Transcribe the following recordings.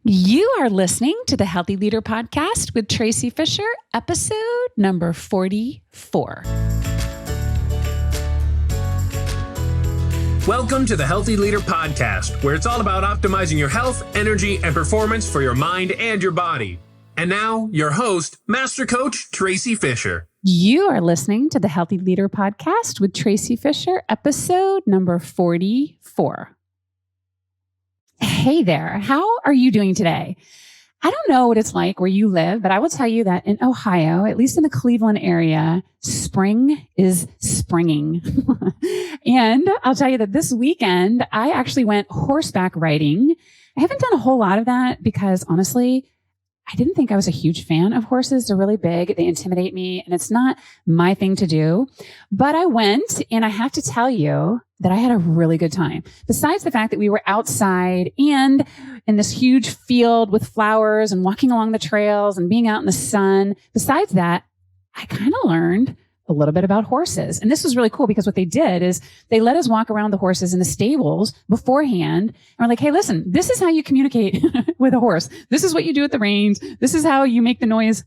You are listening to the Healthy Leader Podcast with Tracy Fisher, episode number 44. Welcome to the Healthy Leader Podcast, where it's all about optimizing your health, energy, and performance for your mind and your body. And now, your host, Master Coach Tracy Fisher. You are listening to the Healthy Leader Podcast with Tracy Fisher, episode number 44. Hey there, how are you doing today? I don't know what it's like where you live, but I will tell you that in Ohio, at least in the Cleveland area, spring is springing. And I'll tell you that this weekend, I actually went horseback riding. I haven't done a whole lot of that because honestly, I didn't think I was a huge fan of horses. They're really big. They intimidate me and it's not my thing to do. But I went and I have to tell you that I had a really good time. Besides the fact that we were outside and in this huge field with flowers and walking along the trails and being out in the sun. Besides that, I kind of learned a little bit about horses. And this was really cool because what they did is they let us walk around the horses in the stables beforehand. And we're like, hey, listen, this is how you communicate with a horse. This is what you do at the reins. This is how you make the noise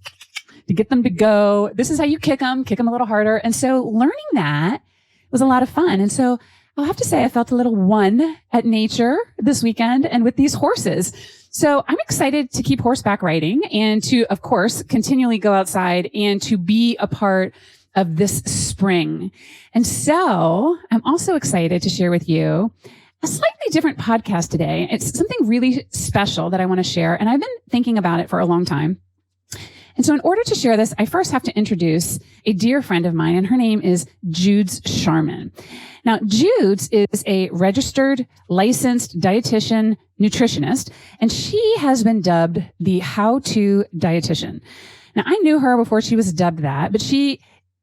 to get them to go. This is how you kick them a little harder. And so learning that was a lot of fun. And so I'll have to say I felt a little one at nature this weekend and with these horses. So I'm excited to keep horseback riding and to, of course, continually go outside and to be a part of this spring. And so I'm also excited to share with you a slightly different podcast today. It's something really special that I want to share. And I've been thinking about it for a long time. And so in order to share this, I first have to introduce a dear friend of mine, and her name is Judes Scharman. Now, Judes is a registered, licensed dietitian nutritionist, and she has been dubbed the how-to dietitian. Now, I knew her before she was dubbed that, but she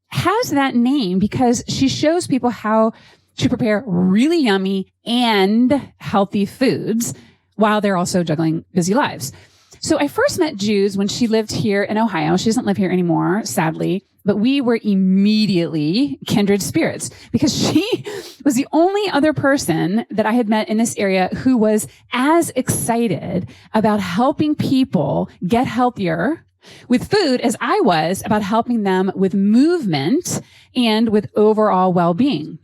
has that name because she shows people how to prepare really yummy and healthy foods while they're also juggling busy lives. So I first met Judes when she lived here in Ohio. She doesn't live here anymore, sadly, but we were immediately kindred spirits because she was the only other person that I had met in this area who was as excited about helping people get healthier with food as I was about helping them with movement and with overall well-being.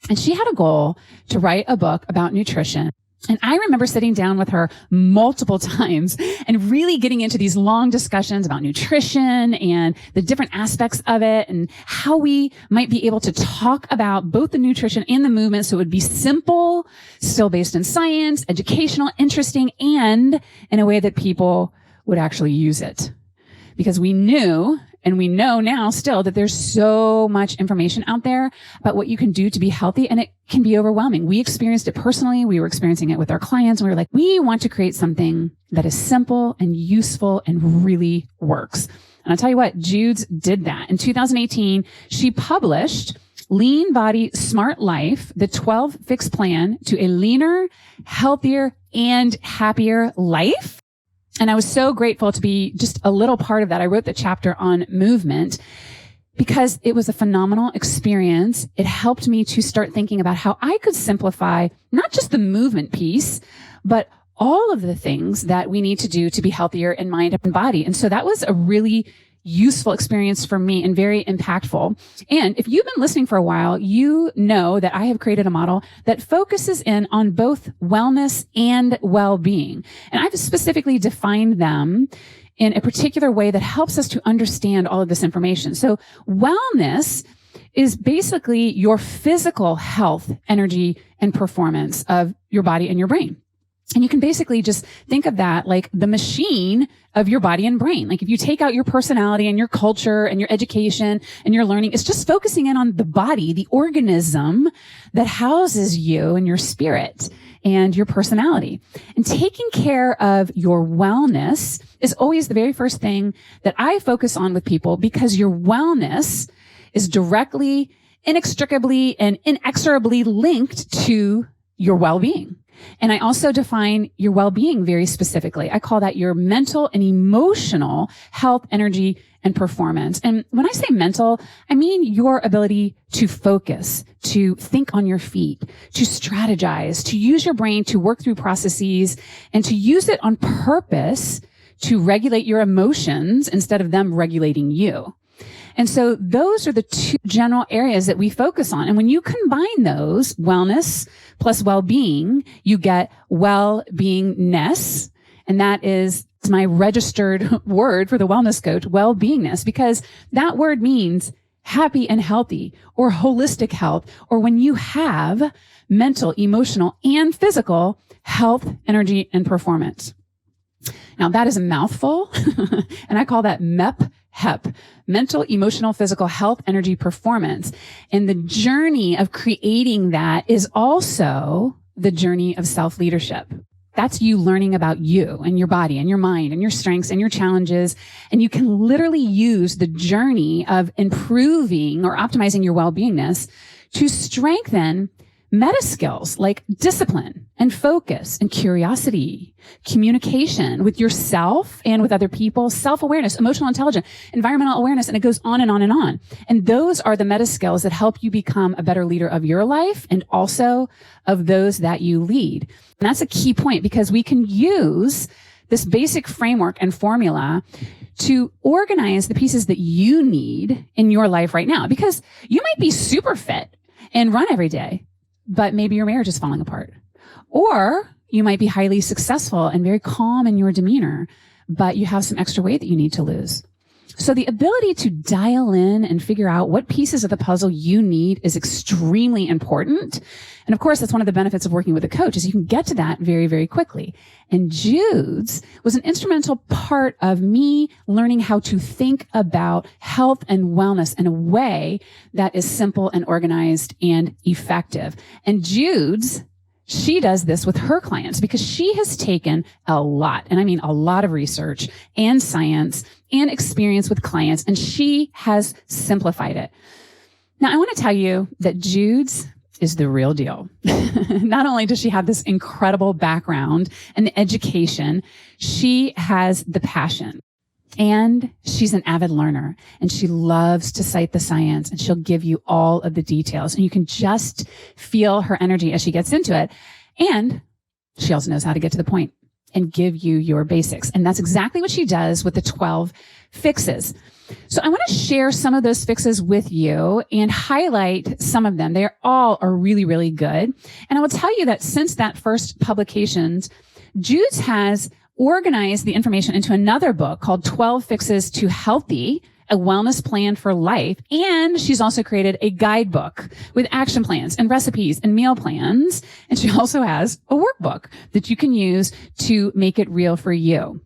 And she had a goal to write a book about nutrition. And I remember sitting down with her multiple times and really getting into these long discussions about nutrition and the different aspects of it and how we might be able to talk about both the nutrition and the movement so it would be simple, still based in science, educational, interesting, and in a way that people would actually use it. Because we knew, and we know now still, that there's so much information out there about what you can do to be healthy, and it can be overwhelming. We experienced it personally. We were experiencing it with our clients, and we were like, we want to create something that is simple and useful and really works. And I'll tell you what, Judes did that. In 2018, she published Lean Body, Smart Life, the 12 Fix Plan to a Leaner, Healthier, and Happier Life. And I was so grateful to be just a little part of that. I wrote the chapter on movement because it was a phenomenal experience. It helped me to start thinking about how I could simplify not just the movement piece, but all of the things that we need to do to be healthier in mind and body. And so that was a really useful experience for me and very impactful. And if you've been listening for a while, you know that I have created a model that focuses in on both wellness and well-being. And I've specifically defined them in a particular way that helps us to understand all of this information. So wellness is basically your physical health, energy, and performance of your body and your brain. And you can basically just think of that like the machine of your body and brain. Like if you take out your personality and your culture and your education and your learning, it's just focusing in on the body, the organism that houses you and your spirit and your personality. And taking care of your wellness is always the very first thing that I focus on with people because your wellness is directly, inextricably, and inexorably linked to your well-being. And I also define your well-being very specifically. I call that your mental and emotional health, energy, and performance. And when I say mental, I mean your ability to focus, to think on your feet, to strategize, to use your brain to work through processes, and to use it on purpose to regulate your emotions instead of them regulating you. And so those are the two general areas that we focus on. And when you combine those, wellness plus well-being, you get wellbeingness. And that is my registered word for the wellness coach, wellbeingness, because that word means happy and healthy or holistic health, or when you have mental, emotional, and physical health, energy, and performance. Now that is a mouthful, and I call that MEP-HEP, mental, emotional, physical, health, energy, performance. And the journey of creating that is also the journey of self-leadership. That's you learning about you and your body and your mind and your strengths and your challenges. And you can literally use the journey of improving or optimizing your well-beingness to strengthen meta skills like discipline and focus and curiosity, communication with yourself and with other people, self-awareness, emotional intelligence, environmental awareness, and it goes on and on and on. And those are the meta skills that help you become a better leader of your life and also of those that you lead. And that's a key point because we can use this basic framework and formula to organize the pieces that you need in your life right now, because you might be super fit and run every day, but maybe your marriage is falling apart. Or you might be highly successful and very calm in your demeanor, but you have some extra weight that you need to lose. So the ability to dial in and figure out what pieces of the puzzle you need is extremely important. And of course, that's one of the benefits of working with a coach is you can get to that very, very quickly. And Judes was an instrumental part of me learning how to think about health and wellness in a way that is simple and organized and effective. And Judes, she does this with her clients because she has taken a lot, and I mean a lot of research and science and experience with clients, and she has simplified it. Now, I want to tell you that Judes is the real deal. Not only does she have this incredible background and the education, she has the passion. And she's an avid learner and she loves to cite the science and she'll give you all of the details and you can just feel her energy as she gets into it. And she also knows how to get to the point and give you your basics. And that's exactly what she does with the 12 fixes. So I want to share some of those fixes with you and highlight some of them. They all are really, really good. And I will tell you that since that first publications, Judes has organized the information into another book called 12 Fixes to Healthy, a wellness plan for life. And she's also created a guidebook with action plans and recipes and meal plans. And she also has a workbook that you can use to make it real for you.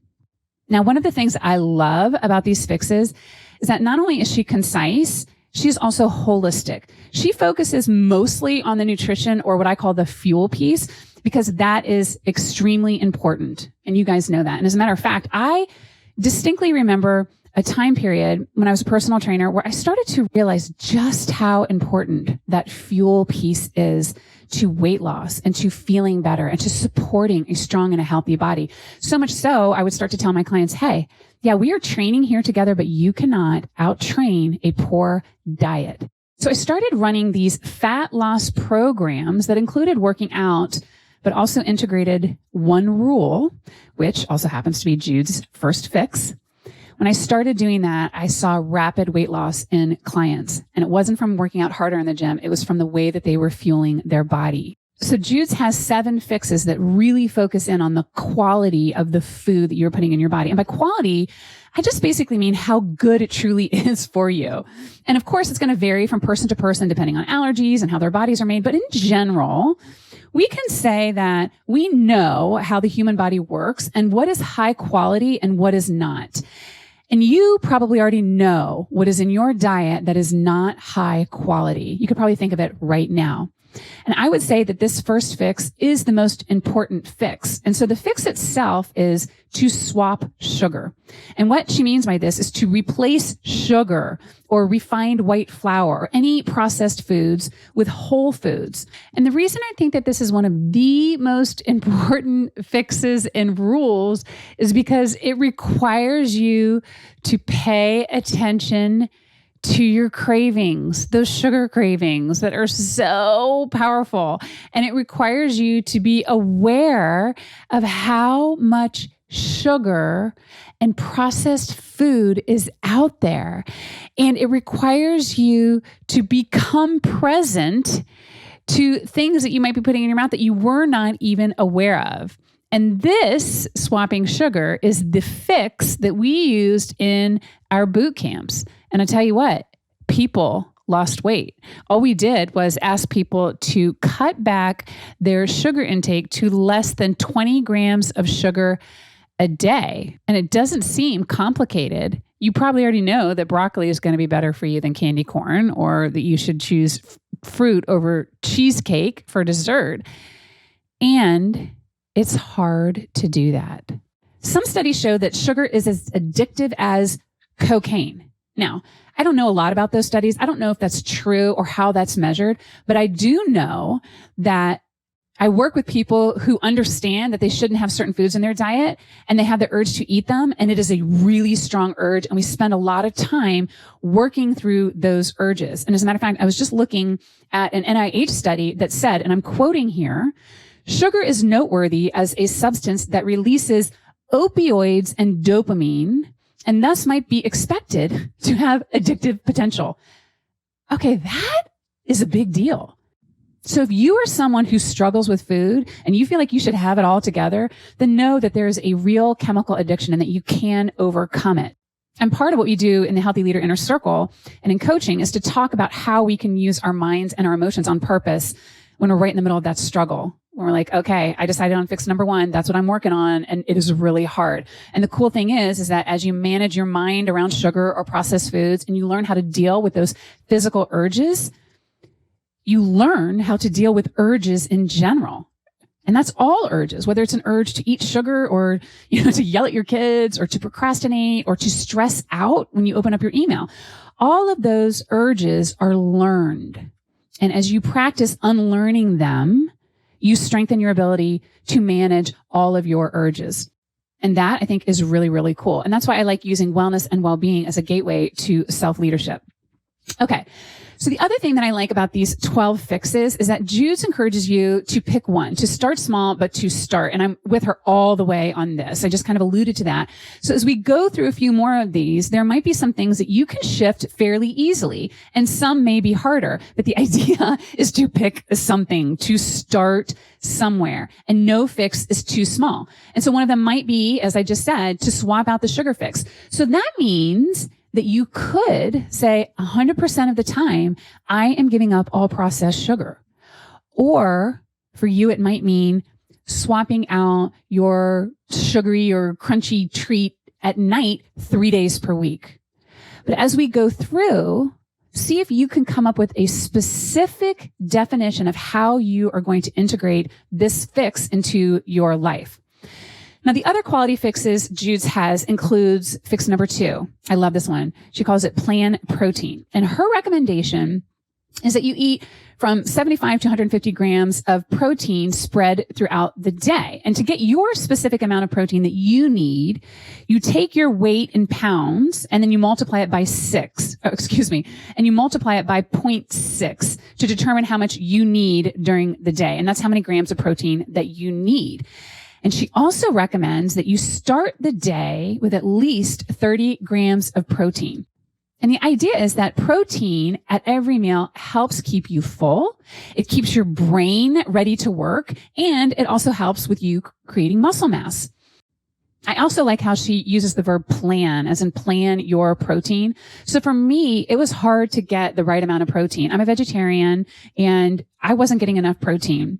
Now, one of the things I love about these fixes is that not only is she concise, she's also holistic. She focuses mostly on the nutrition or what I call the fuel piece, because that is extremely important. And you guys know that. And as a matter of fact, I distinctly remember a time period when I was a personal trainer where I started to realize just how important that fuel piece is to weight loss and to feeling better and to supporting a strong and a healthy body. So much so, I would start to tell my clients, hey, yeah, we are training here together, but you cannot out-train a poor diet. So I started running these fat loss programs that included working out, but also integrated one rule, which also happens to be Jude's first fix. When I started doing that, I saw rapid weight loss in clients. And it wasn't from working out harder in the gym. It was from the way that they were fueling their body. So Jude's has 7 fixes that really focus in on the quality of the food that you're putting in your body. And by quality, I just basically mean how good it truly is for you. And of course, it's going to vary from person to person depending on allergies and how their bodies are made. But in general, we can say that we know how the human body works and what is high quality and what is not. And you probably already know what is in your diet that is not high quality. You could probably think of it right now. And I would say that this first fix is the most important fix. And so the fix itself is to swap sugar. And what she means by this is to replace sugar or refined white flour or any processed foods with whole foods. And the reason I think that this is one of the most important fixes and rules is because it requires you to pay attention to your cravings, those sugar cravings that are so powerful. And it requires you to be aware of how much sugar and processed food is out there. And it requires you to become present to things that you might be putting in your mouth that you were not even aware of. And this swapping sugar is the fix that we used in our boot camps. And I tell you what, people lost weight. All we did was ask people to cut back their sugar intake to less than 20 grams of sugar a day. And it doesn't seem complicated. You probably already know that broccoli is going to be better for you than candy corn, or that you should choose fruit over cheesecake for dessert. And it's hard to do that. Some studies show that sugar is as addictive as cocaine. Now, I don't know a lot about those studies. I don't know if that's true or how that's measured, but I do know that I work with people who understand that they shouldn't have certain foods in their diet, and they have the urge to eat them. And it is a really strong urge. And we spend a lot of time working through those urges. And as a matter of fact, I was just looking at an NIH study that said, and I'm quoting here, sugar is noteworthy as a substance that releases opioids and dopamine, and thus might be expected to have addictive potential. Okay, that is a big deal. So if you are someone who struggles with food and you feel like you should have it all together, then know that there is a real chemical addiction and that you can overcome it. And part of what we do in the Healthy Leader Inner Circle and in coaching is to talk about how we can use our minds and our emotions on purpose when we're right in the middle of that struggle. When we're like, okay, I decided on fix number one. That's what I'm working on. And it is really hard. And the cool thing is that as you manage your mind around sugar or processed foods and you learn how to deal with those physical urges, you learn how to deal with urges in general. And that's all urges, whether it's an urge to eat sugar or, to yell at your kids or to procrastinate or to stress out when you open up your email. All of those urges are learned. And as you practice unlearning them, you strengthen your ability to manage all of your urges. And that, I think, is really, really cool. And that's why I like using wellness and well-being as a gateway to self-leadership. Okay. So the other thing that I like about these 12 fixes is that Judes encourages you to pick one, to start small, but to start. And I'm with her all the way on this. I just kind of alluded to that. So as we go through a few more of these, there might be some things that you can shift fairly easily, and some may be harder. But the idea is to pick something, to start somewhere, and no fix is too small. And so one of them might be, as I just said, to swap out the sugar fix. So that means that you could say 100% of the time, I am giving up all processed sugar. Or for you, it might mean swapping out your sugary or crunchy treat at night 3 days per week. But as we go through, see if you can come up with a specific definition of how you are going to integrate this fix into your life. Now, the other quality fixes Judes has includes fix number 2. I love this one. She calls it plan protein. And her recommendation is that you eat from 75 to 150 grams of protein spread throughout the day. And to get your specific amount of protein that you need, you take your weight in pounds and then you multiply it by and you multiply it by 0.6 to determine how much you need during the day. And that's how many grams of protein that you need. And she also recommends that you start the day with at least 30 grams of protein. And the idea is that protein at every meal helps keep you full. It keeps your brain ready to work. And it also helps with you creating muscle mass. I also like how she uses the verb plan, as in plan your protein. So for me, it was hard to get the right amount of protein. I'm a vegetarian and I wasn't getting enough protein.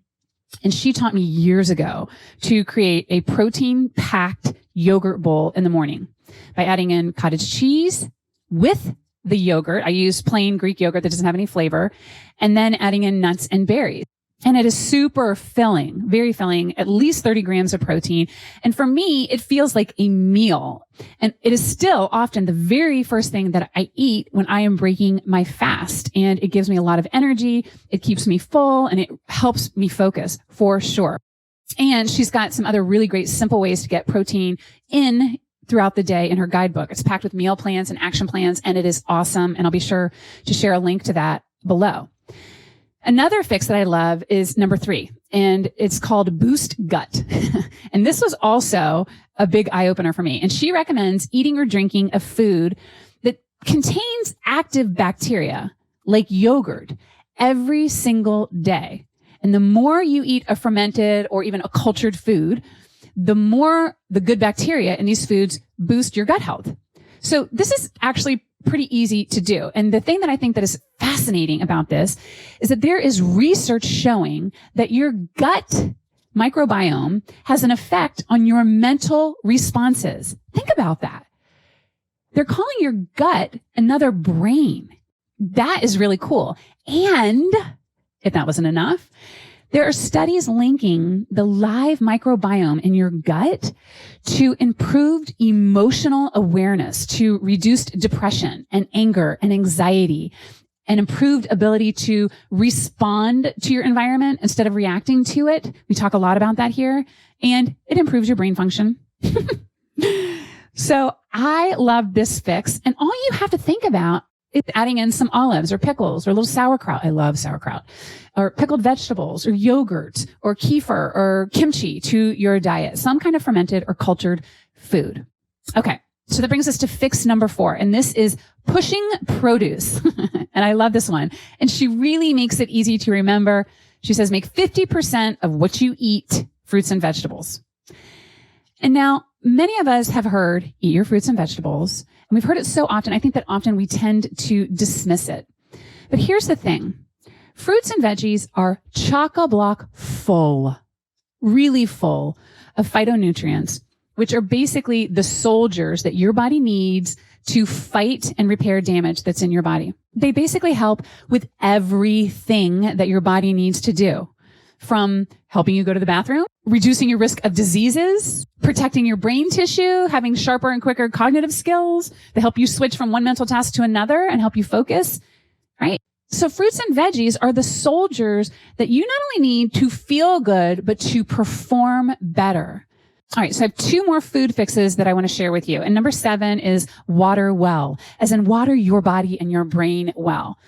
And she taught me years ago to create a protein-packed yogurt bowl in the morning by adding in cottage cheese with the yogurt. I use plain Greek yogurt that doesn't have any flavor, and then adding in nuts and berries. And it is super filling, very filling, at least 30 grams of protein. And for me, it feels like a meal. And it is still often the very first thing that I eat when I am breaking my fast. And it gives me a lot of energy. It keeps me full and it helps me focus for sure. And she's got some other really great simple ways to get protein in throughout the day in her guidebook. It's packed with meal plans and action plans, and it is awesome. And I'll be sure to share a link to that below. Another fix that I love is number 3, and it's called Boost Gut. And this was also a big eye opener for me. And she recommends eating or drinking a food that contains active bacteria like yogurt every single day. And the more you eat a fermented or even a cultured food, the more the good bacteria in these foods boost your gut health. So this is actually pretty easy to do. And the thing that I think that is fascinating about this is that there is research showing that your gut microbiome has an effect on your mental responses. Think about that. They're calling your gut another brain. That is really cool. And if that wasn't enough, there are studies linking the live microbiome in your gut to improved emotional awareness, to reduced depression and anger and anxiety, and improved ability to respond to your environment instead of reacting to it. We talk a lot about that here. And it improves your brain function. So I love this fix. And all you have to think about is adding in some olives or pickles or a little sauerkraut. I love sauerkraut. Or pickled vegetables or yogurt or kefir or kimchi to your diet. Some kind of fermented or cultured food. Okay. So that brings us to fix number 4. And this is pushing produce. And I love this one. And she really makes it easy to remember. She says, make 50% of what you eat fruits and vegetables. And now many of us have heard eat your fruits and vegetables. And we've heard it so often. I think that often we tend to dismiss it. But here's the thing. Fruits and veggies are chock-a-block full, really full of phytonutrients, which are basically the soldiers that your body needs to fight and repair damage that's in your body. They basically help with everything that your body needs to do, from helping you go to the bathroom, reducing your risk of diseases, protecting your brain tissue, having sharper and quicker cognitive skills that help you switch from one mental task to another and help you focus, right? So fruits and veggies are the soldiers that you not only need to feel good, but to perform better. All right. So I have 2 more food fixes that I want to share with you. And number 7 is water well, as in water your body and your brain well.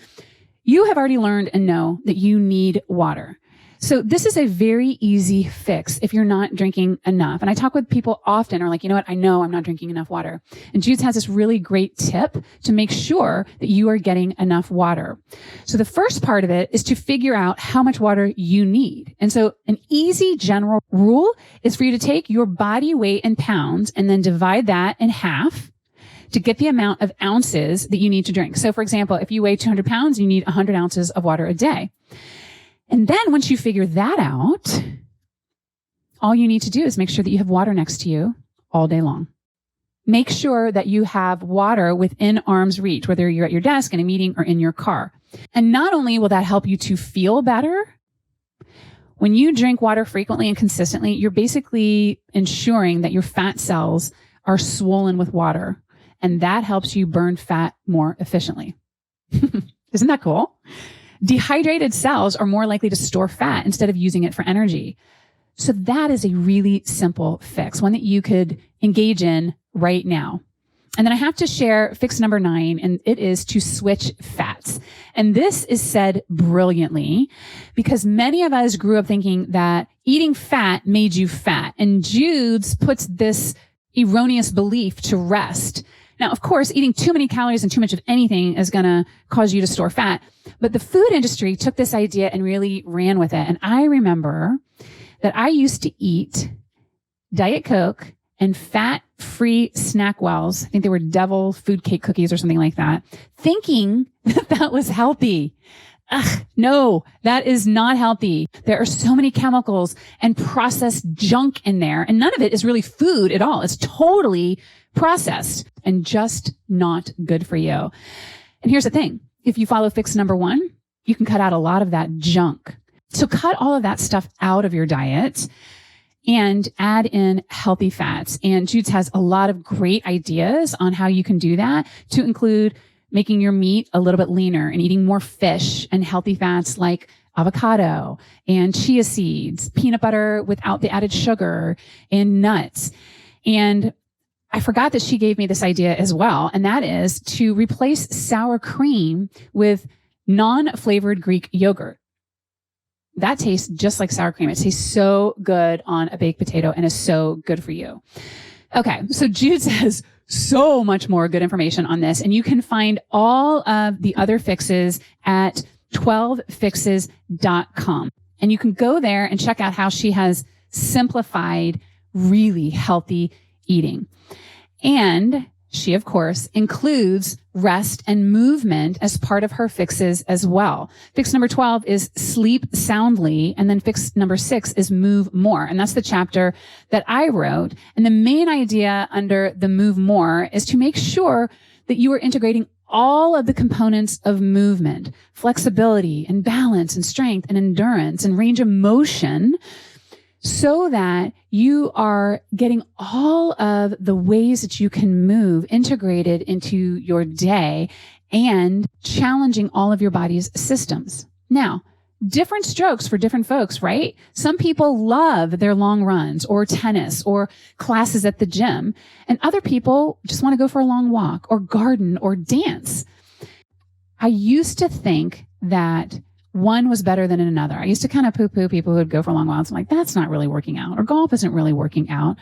You have already learned and know that you need water. So this is a very easy fix if you're not drinking enough. And I talk with people often who are like, you know what? I know I'm not drinking enough water. And Judes has this really great tip to make sure that you are getting enough water. So the first part of it is to figure out how much water you need. And so an easy general rule is for you to take your body weight in pounds and then divide that in half to get the amount of ounces that you need to drink. So for example, if you weigh 200 pounds, you need 100 ounces of water a day. And then once you figure that out, all you need to do is make sure that you have water next to you all day long. Make sure that you have water within arm's reach, whether you're at your desk in a meeting or in your car. And not only will that help you to feel better, when you drink water frequently and consistently, you're basically ensuring that your fat cells are swollen with water. And that helps you burn fat more efficiently. Isn't that cool? Dehydrated cells are more likely to store fat instead of using it for energy. So that is a really simple fix, one that you could engage in right now. And then I have to share fix number 9, and it is to switch fats. And this is said brilliantly because many of us grew up thinking that eating fat made you fat. And Judes puts this erroneous belief to rest. Now, of course, eating too many calories and too much of anything is going to cause you to store fat. But the food industry took this idea and really ran with it. And I remember that I used to eat Diet Coke and fat-free Snackwells. I think they were devil food cake cookies or something like that, thinking that that was healthy. Ugh, no, that is not healthy. There are so many chemicals and processed junk in there, and none of it is really food at all. It's totally processed and just not good for you. And here's the thing. If you follow fix number 1, you can cut out a lot of that junk. So cut all of that stuff out of your diet and add in healthy fats. And Judes has a lot of great ideas on how you can do that, to include making your meat a little bit leaner and eating more fish and healthy fats like avocado and chia seeds, peanut butter without the added sugar, and nuts. And I forgot that she gave me this idea as well, and that is to replace sour cream with non-flavored Greek yogurt. That tastes just like sour cream. It tastes so good on a baked potato and is so good for you. Okay, so Jude has so much more good information on this, and you can find all of the other fixes at 12fixes.com. And you can go there and check out how she has simplified really healthy eating. And she, of course, includes rest and movement as part of her fixes as well. Fix number 12 is sleep soundly. And then fix number 6 is move more. And that's the chapter that I wrote. And the main idea under the move more is to make sure that you are integrating all of the components of movement, flexibility and balance and strength and endurance and range of motion, so that you are getting all of the ways that you can move integrated into your day and challenging all of your body's systems. Now, different strokes for different folks, right? Some people love their long runs or tennis or classes at the gym, and other people just want to go for a long walk or garden or dance. I used to think that one was better than another. I used to kind of poo-poo people who would go for long walks. I'm like, that's not really working out, or golf isn't really working out.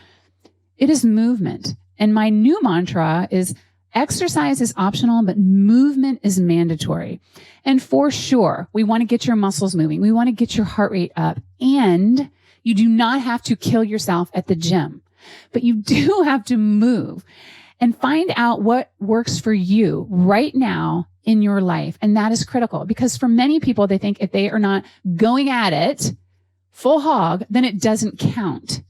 It is movement. And my new mantra is exercise is optional, but movement is mandatory. And for sure, we want to get your muscles moving. We want to get your heart rate up. And you do not have to kill yourself at the gym, but you do have to move and find out what works for you right now in your life. And that is critical, because for many people, they think if they are not going at it full hog, then it doesn't count.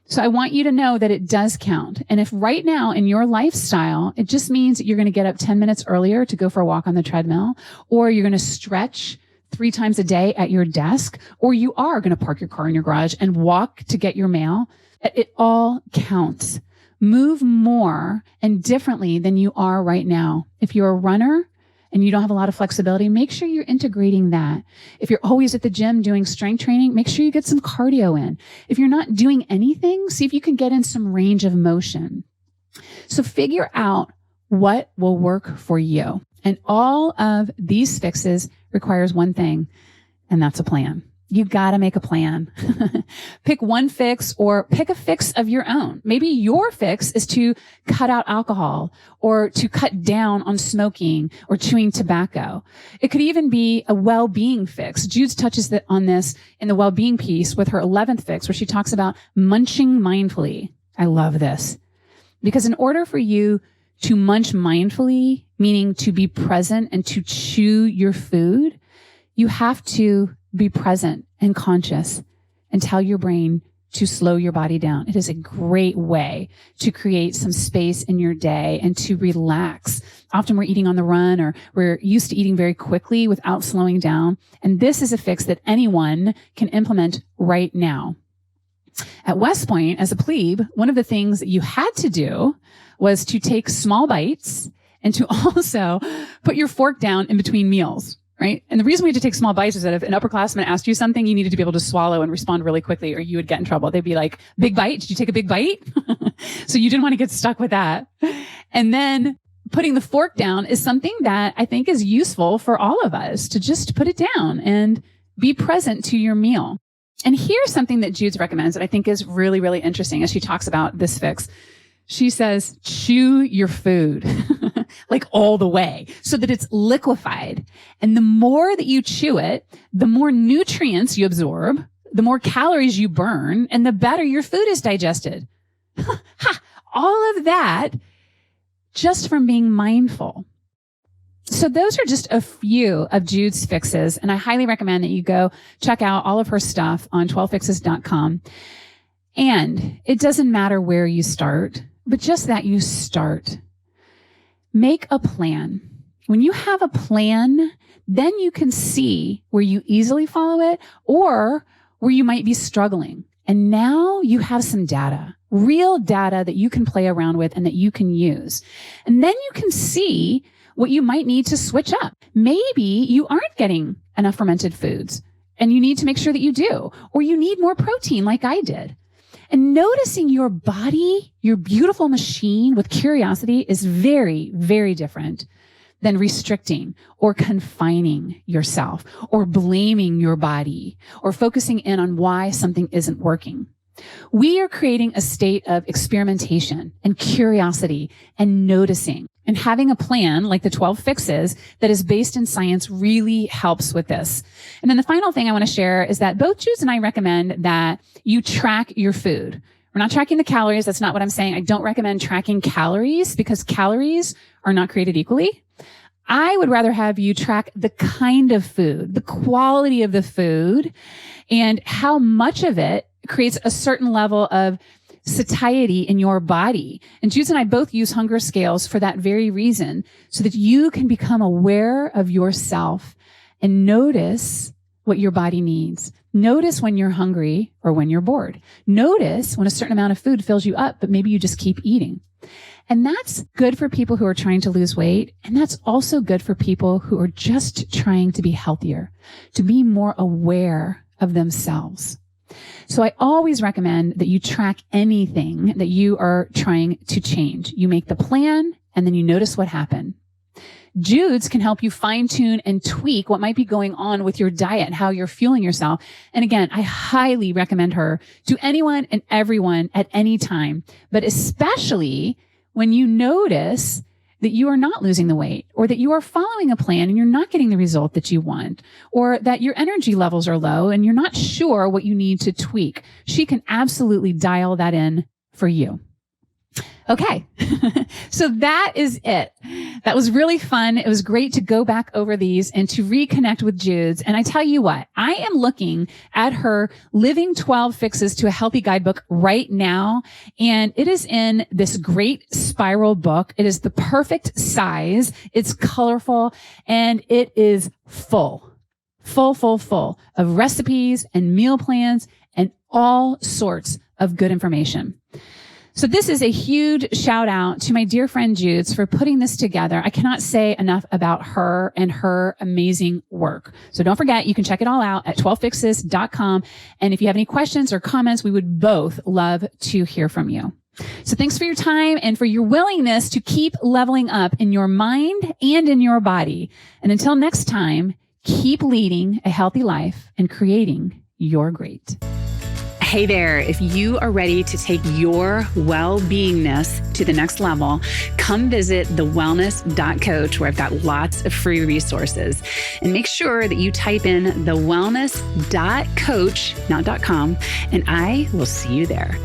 So I want you to know that it does count. And if right now in your lifestyle, it just means that you're going to get up 10 minutes earlier to go for a walk on the treadmill, or you're going to stretch 3 times a day at your desk, or you are going to park your car in your garage and walk to get your mail, it all counts. Move more and differently than you are right now. If you're a runner and you don't have a lot of flexibility, make sure you're integrating that. If you're always at the gym doing strength training, make sure you get some cardio in. If you're not doing anything, see if you can get in some range of motion. So figure out what will work for you. And all of these fixes requires one thing, and that's a plan. You got to make a plan. Pick one fix, or pick a fix of your own. Maybe your fix is to cut out alcohol, or to cut down on smoking or chewing tobacco. It could even be a well-being fix. Judes touches on this in the well-being piece with her 11th fix, where she talks about munching mindfully. I love this, because in order for you to munch mindfully, meaning to be present and to chew your food, you have to be present and conscious and tell your brain to slow your body down. It is a great way to create some space in your day and to relax. Often we're eating on the run, or we're used to eating very quickly without slowing down. And this is a fix that anyone can implement right now. At West Point, as a plebe, one of the things that you had to do was to take small bites and to also put your fork down in between meals. Right? And the reason we had to take small bites is that if an upperclassman asked you something, you needed to be able to swallow and respond really quickly, or you would get in trouble. They'd be like, big bite? Did you take a big bite? So you didn't want to get stuck with that. And then putting the fork down is something that I think is useful for all of us, to just put it down and be present to your meal. And here's something that Judes recommends that I think is really, really interesting as she talks about this fix. She says, chew your food like all the way so that it's liquefied. And the more that you chew it, the more nutrients you absorb, the more calories you burn, and the better your food is digested. All of that just from being mindful. So those are just a few of Jude's fixes. And I highly recommend that you go check out all of her stuff on 12fixes.com. And it doesn't matter where you start, but just that you start. Make a plan. When you have a plan, then you can see where you easily follow it or where you might be struggling. And now you have some data, real data that you can play around with and that you can use. And then you can see what you might need to switch up. Maybe you aren't getting enough fermented foods and you need to make sure that you do, or you need more protein like I did. And noticing your body, your beautiful machine with curiosity is very, very different than restricting or confining yourself or blaming your body or focusing in on why something isn't working. We are creating a state of experimentation and curiosity and noticing, and having a plan like the 12 fixes that is based in science really helps with this. And then the final thing I want to share is that both Judes and I recommend that you track your food. We're not tracking the calories. That's not what I'm saying. I don't recommend tracking calories because calories are not created equally. I would rather have you track the kind of food, the quality of the food, and how much of it creates a certain level of satiety in your body. And Judes and I both use hunger scales for that very reason, so that you can become aware of yourself and notice what your body needs. Notice when you're hungry or when you're bored. Notice when a certain amount of food fills you up, but maybe you just keep eating. And that's good for people who are trying to lose weight. And that's also good for people who are just trying to be healthier, to be more aware of themselves. So I always recommend that you track anything that you are trying to change. You make the plan and then you notice what happened. Judes can help you fine tune and tweak what might be going on with your diet and how you're fueling yourself. And again, I highly recommend her to anyone and everyone at any time, but especially when you notice that you are not losing the weight, or that you are following a plan and you're not getting the result that you want, or that your energy levels are low and you're not sure what you need to tweak. She can absolutely dial that in for you. Okay. So that is it. That was really fun. It was great to go back over these and to reconnect with Judes. And I tell you what, I am looking at her Living 12 Fixes to a Healthy Guidebook right now. And it is in this great spiral book. It is the perfect size. It's colorful and it is full of recipes and meal plans and all sorts of good information. So this is a huge shout out to my dear friend Judes for putting this together. I cannot say enough about her and her amazing work. So don't forget, you can check it all out at 12fixes.com. And if you have any questions or comments, we would both love to hear from you. So thanks for your time and for your willingness to keep leveling up in your mind and in your body. And until next time, keep leading a healthy life and creating your great. Hey there, if you are ready to take your well-beingness to the next level, come visit thewellness.coach, where I've got lots of free resources. And make sure that you type in thewellness.coach, not .com, and I will see you there.